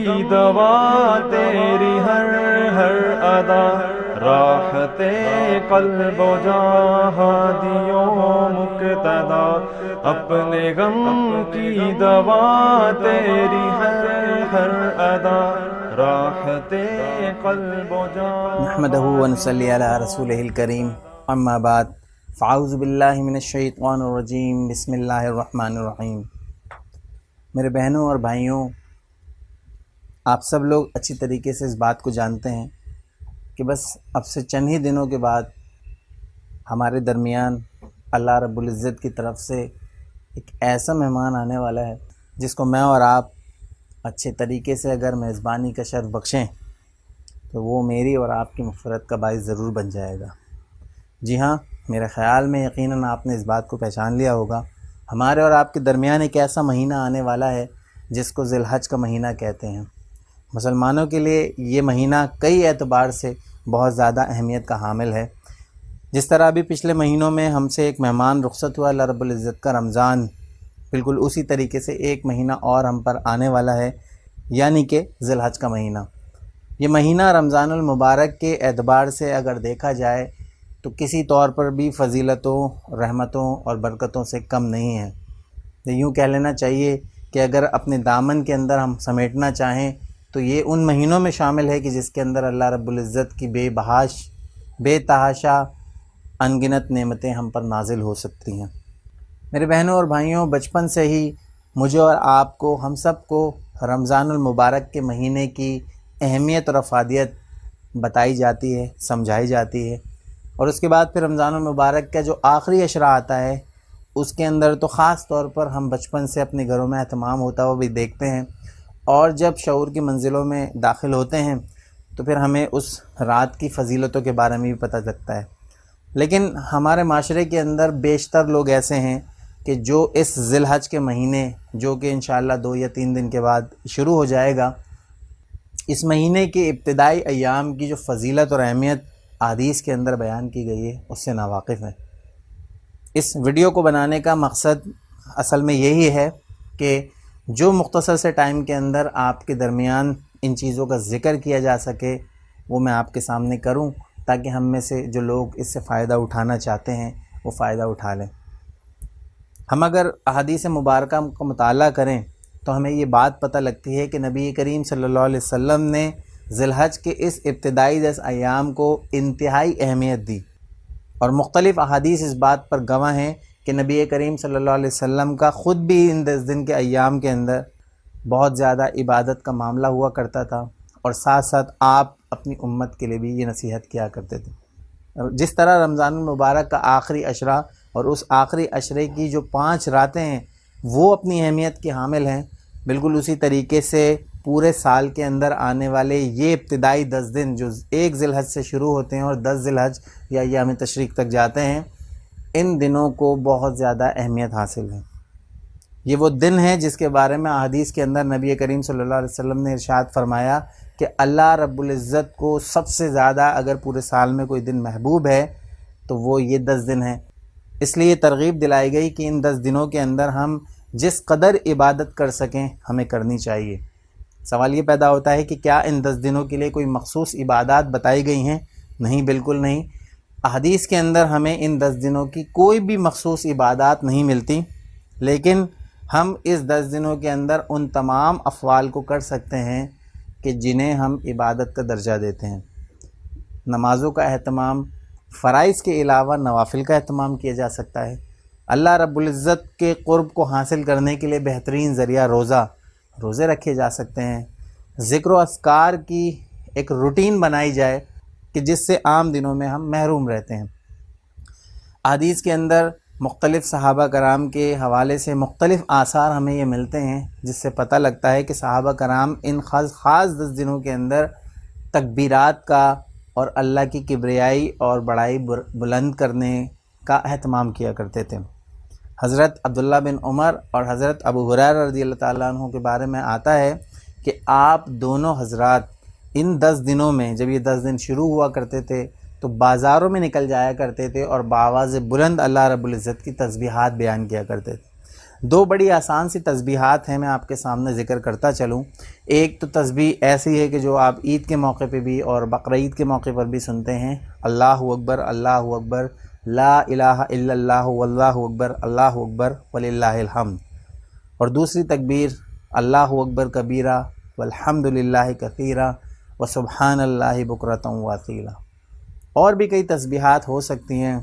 کی دوا تیری ہر ہر ادا، راحت قلب و جاں ہادیوں مقتدا، اپنے غم کی دوا تیری ہر ہر ادا، راحت قلب و جاں۔ نحمدہ ونصلی علی رسولہ الکریم، اما بعد فاعوذ باللہ من الشیطان الرجیم، بسم اللہ الرحمن الرحیم۔ میرے بہنوں اور بھائیوں، آپ سب لوگ اچھی طریقے سے اس بات کو جانتے ہیں کہ بس اب سے چند ہی دنوں کے بعد ہمارے درمیان اللہ رب العزت کی طرف سے ایک ایسا مہمان آنے والا ہے جس کو میں اور آپ اچھے طریقے سے اگر میزبانی کا شرف بخشیں تو وہ میری اور آپ کی مغفرت کا باعث ضرور بن جائے گا۔ جی ہاں، میرے خیال میں یقیناً آپ نے اس بات کو پہچان لیا ہوگا، ہمارے اور آپ کے درمیان ایک ایسا مہینہ آنے والا ہے جس کو ذی الحج کا مہینہ کہتے ہیں۔ مسلمانوں کے لیے یہ مہینہ کئی اعتبار سے بہت زیادہ اہمیت کا حامل ہے۔ جس طرح ابھی پچھلے مہینوں میں ہم سے ایک مہمان رخصت ہوا اللہ رب العزت کا رمضان، بالکل اسی طریقے سے ایک مہینہ اور ہم پر آنے والا ہے، یعنی کہ ذی الحج کا مہینہ۔ یہ مہینہ رمضان المبارک کے اعتبار سے اگر دیکھا جائے تو کسی طور پر بھی فضیلتوں، رحمتوں اور برکتوں سے کم نہیں ہے۔ یوں کہہ لینا چاہیے کہ اگر اپنے دامن کے اندر ہم سمیٹنا چاہیں تو یہ ان مہینوں میں شامل ہے کہ جس کے اندر اللہ رب العزت کی بے بہاش، بے تحاشا انگنت نعمتیں ہم پر نازل ہو سکتی ہیں۔ میرے بہنوں اور بھائیوں، بچپن سے ہی مجھے اور آپ کو، ہم سب کو رمضان المبارک کے مہینے کی اہمیت اور افادیت بتائی جاتی ہے، سمجھائی جاتی ہے، اور اس کے بعد پھر رمضان المبارک کا جو آخری عشرہ آتا ہے اس کے اندر تو خاص طور پر ہم بچپن سے اپنے گھروں میں اہتمام ہوتا ہوا بھی دیکھتے ہیں، اور جب شعور کی منزلوں میں داخل ہوتے ہیں تو پھر ہمیں اس رات کی فضیلتوں کے بارے میں بھی پتہ لگتا ہے۔ لیکن ہمارے معاشرے کے اندر بیشتر لوگ ایسے ہیں کہ جو اس ذی الحج کے مہینے، جو کہ انشاءاللہ 2 یا 3 دن کے بعد شروع ہو جائے گا، اس مہینے کے ابتدائی ایام کی جو فضیلت اور اہمیت احادیث کے اندر بیان کی گئی ہے اس سے ناواقف ہیں۔ اس ویڈیو کو بنانے کا مقصد اصل میں یہی ہے کہ جو مختصر سے ٹائم کے اندر آپ کے درمیان ان چیزوں کا ذکر کیا جا سکے وہ میں آپ کے سامنے کروں، تاکہ ہم میں سے جو لوگ اس سے فائدہ اٹھانا چاہتے ہیں وہ فائدہ اٹھا لیں۔ ہم اگر احادیث مبارکہ کا مطالعہ کریں تو ہمیں یہ بات پتہ لگتی ہے کہ نبی کریم صلی اللہ علیہ وسلم نے ذی الحج کے اس ابتدائی 10 ایام کو انتہائی اہمیت دی، اور مختلف احادیث اس بات پر گواہ ہیں کہ نبی کریم صلی اللہ علیہ وسلم کا خود بھی ان 10 دن کے ایام کے اندر بہت زیادہ عبادت کا معاملہ ہوا کرتا تھا، اور ساتھ ساتھ آپ اپنی امت کے لیے بھی یہ نصیحت کیا کرتے تھے۔ جس طرح رمضان المبارک کا آخری عشرہ اور اس آخری عشرے کی جو 5 راتیں ہیں وہ اپنی اہمیت کے حامل ہیں، بالکل اسی طریقے سے پورے سال کے اندر آنے والے یہ ابتدائی 10 دن جو 1 ذی الحج سے شروع ہوتے ہیں اور 10 ذی الحج یا ایام تشریق تک جاتے ہیں، ان دنوں کو بہت زیادہ اہمیت حاصل ہے۔ یہ وہ دن ہے جس کے بارے میں احادیث کے اندر نبی کریم صلی اللہ علیہ وسلم نے ارشاد فرمایا کہ اللہ رب العزت کو سب سے زیادہ اگر پورے سال میں کوئی دن محبوب ہے تو وہ یہ 10 دن ہیں۔ اس لیے ترغیب دلائی گئی کہ ان 10 دنوں کے اندر ہم جس قدر عبادت کر سکیں ہمیں کرنی چاہیے۔ سوال یہ پیدا ہوتا ہے کہ کیا ان 10 دنوں کے لیے کوئی مخصوص عبادات بتائی گئی ہیں؟ نہیں، بالکل نہیں۔ احادیث کے اندر ہمیں ان 10 دنوں کی کوئی بھی مخصوص عبادات نہیں ملتی، لیکن ہم اس 10 دنوں کے اندر ان تمام افعال کو کر سکتے ہیں کہ جنہیں ہم عبادت کا درجہ دیتے ہیں۔ نمازوں کا اہتمام، فرائض کے علاوہ نوافل کا اہتمام کیا جا سکتا ہے۔ اللہ رب العزت کے قرب کو حاصل کرنے کے لیے بہترین ذریعہ روزے رکھے جا سکتے ہیں۔ ذکر و اذکار کی ایک روٹین بنائی جائے کہ جس سے عام دنوں میں ہم محروم رہتے ہیں۔ احادیث کے اندر مختلف صحابہ کرام کے حوالے سے مختلف آثار ہمیں یہ ملتے ہیں جس سے پتہ لگتا ہے کہ صحابہ کرام ان خاص 10 دنوں کے اندر تکبیرات کا اور اللہ کی کبریائی اور بڑائی بلند کرنے کا اہتمام کیا کرتے تھے۔ حضرت عبداللہ بن عمر اور حضرت ابو ہریرہ رضی اللہ تعالیٰ عنہ کے بارے میں آتا ہے کہ آپ دونوں حضرات ان 10 دنوں میں، جب یہ 10 دن شروع ہوا کرتے تھے تو بازاروں میں نکل جایا کرتے تھے اور بآواز بلند اللہ رب العزت کی تسبیحات بیان کیا کرتے تھے۔ دو بڑی آسان سی تسبیحات ہیں، میں آپ کے سامنے ذکر کرتا چلوں۔ ایک تو تسبیح ایسی ہے کہ جو آپ عید کے موقع پہ بھی اور بقرعید کے موقع پر بھی سنتے ہیں، اللہ اکبر اللہ اکبر لا الہ الا اللہ واللہ اکبر اللہ اکبر وللہ الحمد۔ اور دوسری تکبیر اللہ اکبر کبیرہ والحمد للہ کثیرہ وسبحان اللہ بکرۃ واصیلا۔ اور بھی کئی تسبیحات ہو سکتی ہیں،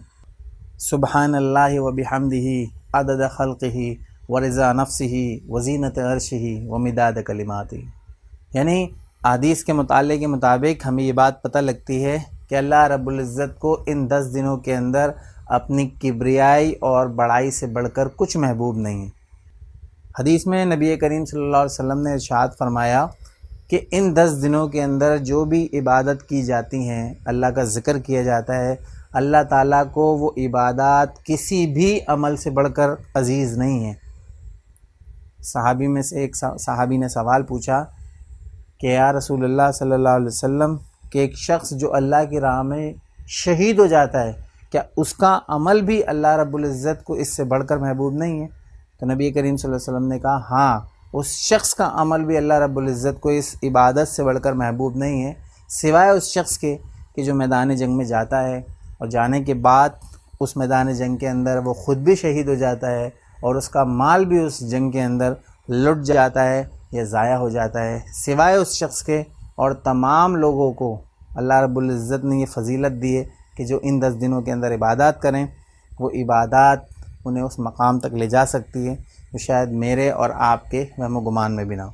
سبحان اللہ وبحمدہ عدد خلقہ ورضا نفسہ وزینت عرشہ ومداد کلماتہ۔ یعنی احادیث کے مطالعے کے مطابق ہمیں یہ بات پتہ لگتی ہے کہ اللہ رب العزت کو ان 10 دنوں کے اندر اپنی کبریائی اور بڑائی سے بڑھ کر کچھ محبوب نہیں ہے۔ حدیث میں نبی کریم صلی اللہ علیہ وسلم نے ارشاد فرمایا کہ ان 10 دنوں کے اندر جو بھی عبادت کی جاتی ہیں، اللہ کا ذکر کیا جاتا ہے، اللہ تعالیٰ کو وہ عبادات کسی بھی عمل سے بڑھ کر عزیز نہیں ہیں۔ صحابی میں سے ایک صحابی نے سوال پوچھا کہ یا رسول اللہ صلی اللہ علیہ وسلم کہ ایک شخص جو اللہ کی راہ میں شہید ہو جاتا ہے، کیا اس کا عمل بھی اللہ رب العزت کو اس سے بڑھ کر محبوب نہیں ہے؟ تو نبی کریم صلی اللہ علیہ وسلم نے کہا ہاں، اس شخص کا عمل بھی اللہ رب العزت کو اس عبادت سے بڑھ کر محبوب نہیں ہے، سوائے اس شخص کے کہ جو میدان جنگ میں جاتا ہے اور جانے کے بعد اس میدان جنگ کے اندر وہ خود بھی شہید ہو جاتا ہے اور اس کا مال بھی اس جنگ کے اندر لٹ جاتا ہے یا ضائع ہو جاتا ہے، سوائے اس شخص کے۔ اور تمام لوگوں کو اللہ رب العزت نے یہ فضیلت دی ہے کہ جو ان 10 دنوں کے اندر عبادات کریں، وہ عبادات انہیں اس مقام تک لے جا سکتی ہے جو شاید میرے اور آپ کے وہم و گمان میں بھی نہ ہو۔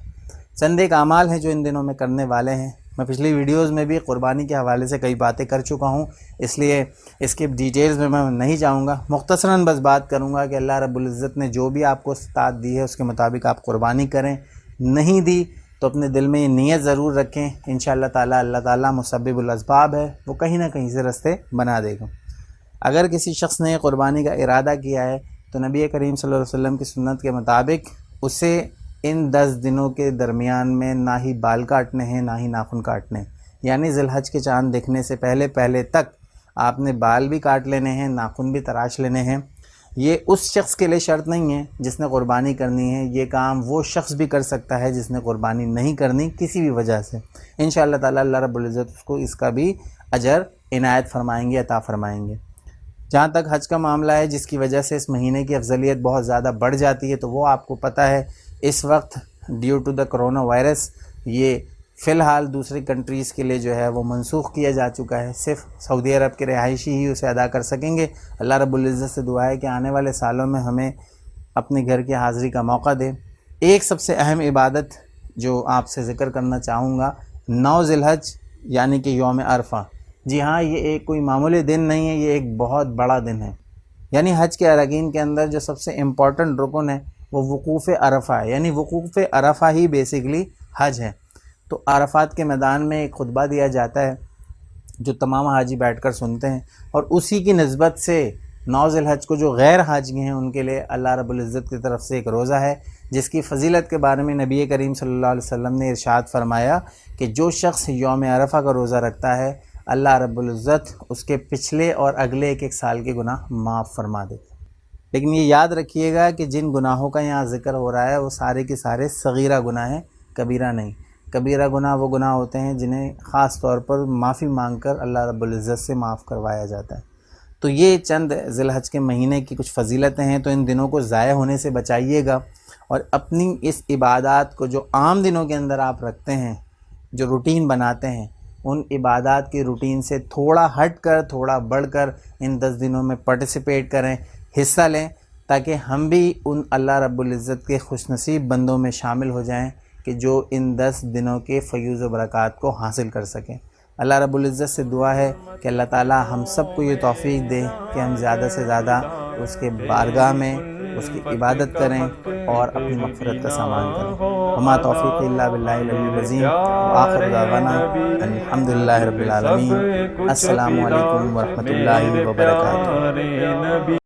چند ایک اعمال ہیں جو ان دنوں میں کرنے والے ہیں۔ میں پچھلی ویڈیوز میں بھی قربانی کے حوالے سے کئی باتیں کر چکا ہوں، اس لیے اس کی ڈیٹیلز میں نہیں جاؤں گا، مختصراً بس بات کروں گا کہ اللہ رب العزت نے جو بھی آپ کو استطاعت دی ہے اس کے مطابق آپ قربانی کریں، نہیں دی تو اپنے دل میں یہ نیت ضرور رکھیں، انشاءاللہ تعالیٰ اللہ تعالیٰ مسبب الاسباب ہے، وہ کہیں نہ کہیں سے رستے بنا دے گا۔ اگر کسی شخص نے قربانی کا ارادہ کیا ہے تو نبی کریم صلی اللہ علیہ وسلم کی سنت کے مطابق اسے ان 10 دنوں کے درمیان میں نہ ہی بال کاٹنے ہیں نہ ہی ناخن کاٹنے ہیں، یعنی ذی الحج کے چاند دیکھنے سے پہلے تک آپ نے بال بھی کاٹ لینے ہیں، ناخن بھی تراش لینے ہیں۔ یہ اس شخص کے لیے شرط نہیں ہے جس نے قربانی کرنی ہے، یہ کام وہ شخص بھی کر سکتا ہے جس نے قربانی نہیں کرنی کسی بھی وجہ سے، انشاءاللہ تعالیٰ اللہ رب العزت اس کو اس کا بھی اجر عنایت فرمائیں گے، عطا فرمائیں گے۔ جہاں تک حج کا معاملہ ہے، جس کی وجہ سے اس مہینے کی افضلیت بہت زیادہ بڑھ جاتی ہے، تو وہ آپ کو پتہ ہے اس وقت due to the corona virus یہ فی الحال دوسری کنٹریز کے لیے جو ہے وہ منسوخ کیا جا چکا ہے، صرف سعودی عرب کے رہائشی ہی اسے ادا کر سکیں گے۔ اللہ رب العزت سے دعا ہے کہ آنے والے سالوں میں ہمیں اپنے گھر کی حاضری کا موقع دے۔ ایک سب سے اہم عبادت جو آپ سے ذکر کرنا چاہوں گا، 9 ذی الحج یعنی کہ یوم عرفہ۔ جی ہاں، یہ ایک کوئی معمولی دن نہیں ہے، یہ ایک بہت بڑا دن ہے۔ یعنی حج کے اراکین کے اندر جو سب سے امپورٹنٹ رکن ہے وہ وقوف عرفہ ہے، یعنی وقوف عرفہ ہی بیسیکلی حج ہے۔ تو عرفات کے میدان میں ایک خطبہ دیا جاتا ہے جو تمام حاجی بیٹھ کر سنتے ہیں، اور اسی کی نسبت سے 9 ذی الحج کو جو غیر حاجی ہیں ان کے لیے اللہ رب العزت کی طرف سے ایک روزہ ہے، جس کی فضیلت کے بارے میں نبی کریم صلی اللہ علیہ وسلم نے ارشاد فرمایا کہ جو شخص یوم عرفہ کا روزہ رکھتا ہے اللہ رب العزت اس کے پچھلے اور اگلے ایک سال کے گناہ معاف فرما دیتے ہیں۔ لیکن یہ یاد رکھیے گا کہ جن گناہوں کا یہاں ذکر ہو رہا ہے وہ سارے کے سارے صغیرہ گناہ ہیں، کبیرہ نہیں۔ کبیرہ گناہ وہ گناہ ہوتے ہیں جنہیں خاص طور پر معافی مانگ کر اللہ رب العزت سے معاف کروایا جاتا ہے۔ تو یہ چند ذی الحج کے مہینے کی کچھ فضیلتیں ہیں، تو ان دنوں کو ضائع ہونے سے بچائیے گا، اور اپنی اس عبادات کو جو عام دنوں کے اندر آپ رکھتے ہیں، جو روٹین بناتے ہیں، ان عبادات کی روٹین سے تھوڑا ہٹ کر تھوڑا بڑھ کر ان 10 دنوں میں پارٹیسپیٹ کریں، حصہ لیں، تاکہ ہم بھی ان اللہ رب العزت کے خوش نصیب بندوں میں شامل ہو جائیں کہ جو ان 10 دنوں کے فیوز و برکات کو حاصل کر سکیں۔ اللہ رب العزت سے دعا ہے کہ اللہ تعالی ہم سب کو یہ توفیق دے کہ ہم زیادہ سے زیادہ اس کے بارگاہ میں اس کی عبادت کریں اور اپنی مغفرت کا سامان کریں۔ وما توفیق الا باللہ العلی العظیم، وآخر دعوانا الحمدللہ رب العالمین۔ السلام علیکم ورحمۃ اللہ وبرکاتہ۔